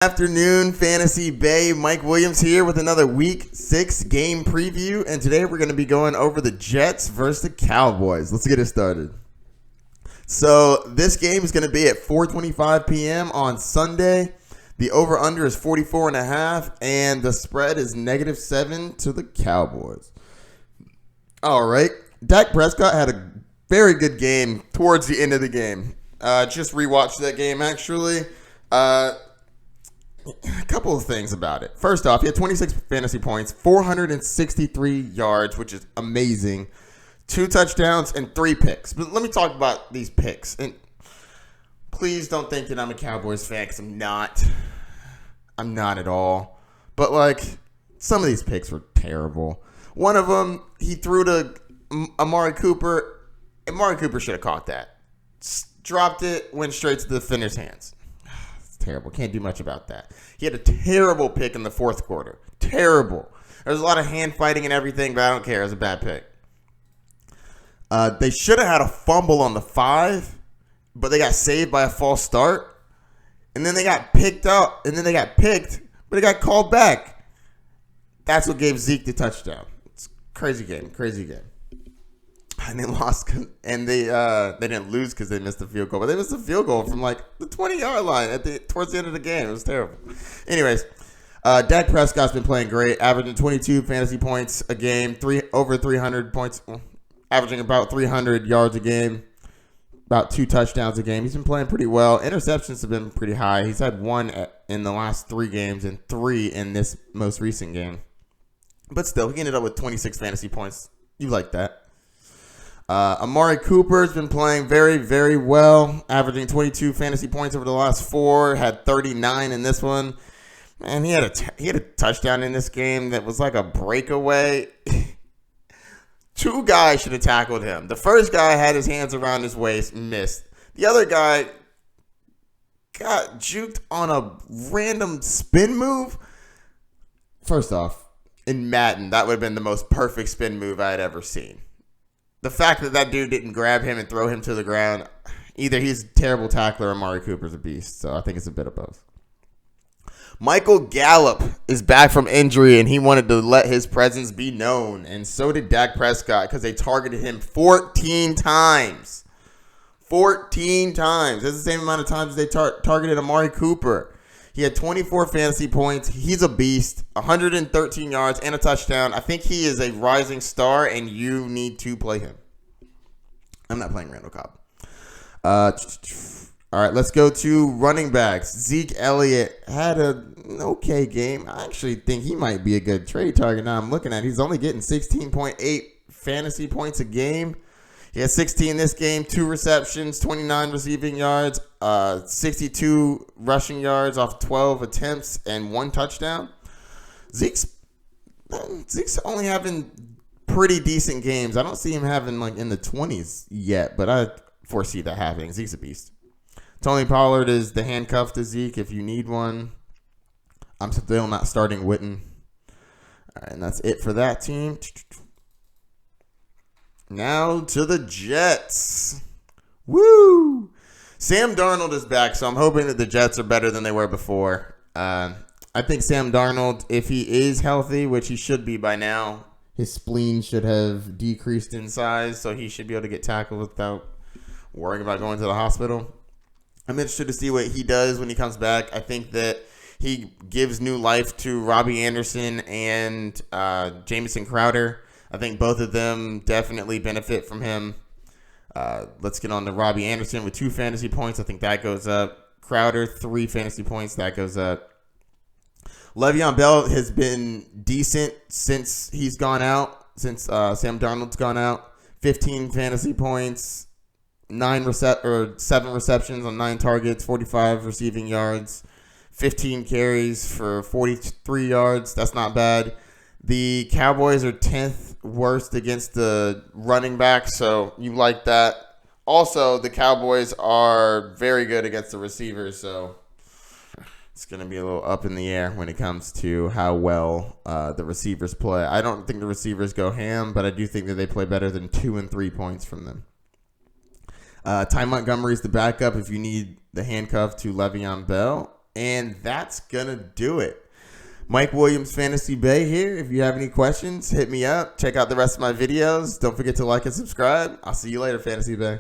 Afternoon, Fantasy Bay. Mike Williams here with another Week 6 game preview, and today we're going to be going over the Jets versus the Cowboys. Let's get it started. So this game is going to be at 4:25 p.m. on Sunday. The over-under is 44.5, and the spread is -7 to the Cowboys. All right. Dak Prescott had a very good game towards the end of the game. Just rewatched that game, actually. A couple of things about it. First off, he had 26 fantasy points, 463 yards, which is amazing. 2 touchdowns and 3 picks. But let me talk about these picks. And please don't think that I'm a Cowboys fan, because I'm not. I'm not at all. But, some of these picks were terrible. One of them, he threw to Amari Cooper. Amari Cooper should have caught that. Dropped it, went straight to the defender's hands. Terrible. Can't do much about that. He had a terrible pick in the fourth quarter. Terrible. There was a lot of hand fighting and everything, but I don't care. It was a bad pick. They should have had a fumble on the 5, but they got saved by a false start. And then they got picked up, and then they got picked, but it got called back. That's what gave Zeke the touchdown. It's a crazy game. And they lost, and they didn't lose because they missed the field goal. But they missed the field goal from the 20-yard line towards the end of the game. It was terrible. Anyways, Dak Prescott's been playing great, averaging 22 fantasy points a game, over 300 points, averaging about 300 yards a game, about 2 touchdowns a game. He's been playing pretty well. Interceptions have been pretty high. He's had 1 in the last 3 games and 3 in this most recent game. But still, he ended up with 26 fantasy points. You like that. Amari Cooper's been playing very, very well, averaging 22 fantasy points over the last 4, had 39 in this one. Man, he had a touchdown in this game that was like a breakaway. 2 guys should have tackled him. The first guy had his hands around his waist, missed. The other guy got juked on a random spin move. First off, in Madden, that would have been the most perfect spin move I had ever seen. The fact that dude didn't grab him and throw him to the ground, either he's a terrible tackler or Amari Cooper's a beast. So I think it's a bit of both. Michael Gallup is back from injury, and he wanted to let his presence be known. And so did Dak Prescott, because they targeted him 14 times. 14 times. That's the same amount of times as they targeted Amari Cooper. He had 24 fantasy points. He's a beast. 113 yards and a touchdown. I think he is a rising star, and you need to play him. I'm not playing Randall Cobb. All right, let's go to running backs. Zeke Elliott had an okay game. I actually think he might be a good trade target. Now I'm looking at it. He's only getting 16.8 fantasy points a game. He had 16 this game, 2 receptions, 29 receiving yards, 62 rushing yards off 12 attempts, and 1 touchdown. Zeke's only having pretty decent games. I don't see him having in the 20s yet, but I foresee that happening. Zeke's a beast. Tony Pollard is the handcuff to Zeke if you need one. I'm still not starting Witten. All right, and that's it for that team. Now to the Jets. Woo! Sam Darnold is back, so I'm hoping that the Jets are better than they were before. I think Sam Darnold, if he is healthy, which he should be by now, his spleen should have decreased in size, so he should be able to get tackled without worrying about going to the hospital. I'm interested to see what he does when he comes back. I think that he gives new life to Robbie Anderson and Jamison Crowder. I think both of them definitely benefit from him. Let's get on to Robbie Anderson with 2 fantasy points. I think that goes up. Crowder, 3 fantasy points. That goes up. Le'Veon Bell has been decent since he's gone out, since Sam Darnold's gone out. 15 fantasy points, 7 receptions on 9 targets, 45 receiving yards, 15 carries for 43 yards. That's not bad. The Cowboys are 10th worst against the running back, so you like that. Also, the Cowboys are very good against the receivers, so it's going to be a little up in the air when it comes to how well the receivers play. I don't think the receivers go ham, but I do think that they play better than 2 and 3 points from them. Ty Montgomery's the backup if you need the handcuff to Le'Veon Bell. And that's going to do it. Mike Williams, Fantasy Bay here. If you have any questions, hit me up. Check out the rest of my videos. Don't forget to like and subscribe. I'll see you later, Fantasy Bay.